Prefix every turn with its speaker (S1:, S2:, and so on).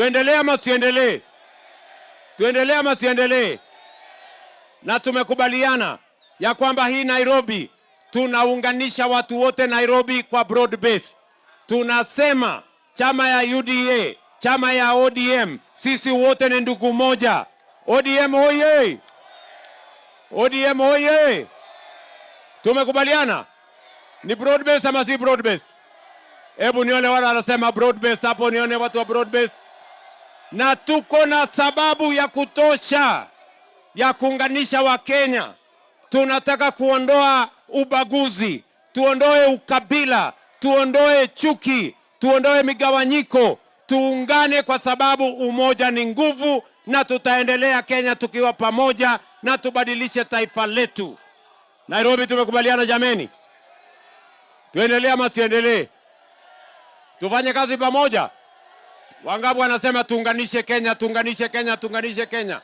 S1: Tuendelee ama tuendelee? Tuendelee ama tuendelee? Na tumekubaliana ya kwamba hii Nairobi tunaunganisha watu wote Nairobi kwa broad base. Tunasema chama ya UDA, chama ya ODM, sisi wote ni ndugu moja. ODM hoye! ODM hoye! Tumekubaliana? Ni broad base ama si broad base? Hebu nione wale wanasema broad base hapo, nione watu wa broad base. Na tuko na sababu ya kutosha ya kuunganisha Wakenya. Tunataka kuondoa ubaguzi, tuondoe ukabila, tuondoe chuki, tuondoe migawanyiko, tuungane kwa sababu umoja ni nguvu, na tutaendelea Kenya tukiwa pamoja na tubadilishe taifa letu. Nairobi tumekubaliana jameni? Tuendelee ama tuendelee? Tufanye kazi pamoja? Wangapi wanasema tuunganishe Kenya, tuunganishe Kenya, tuunganishe Kenya?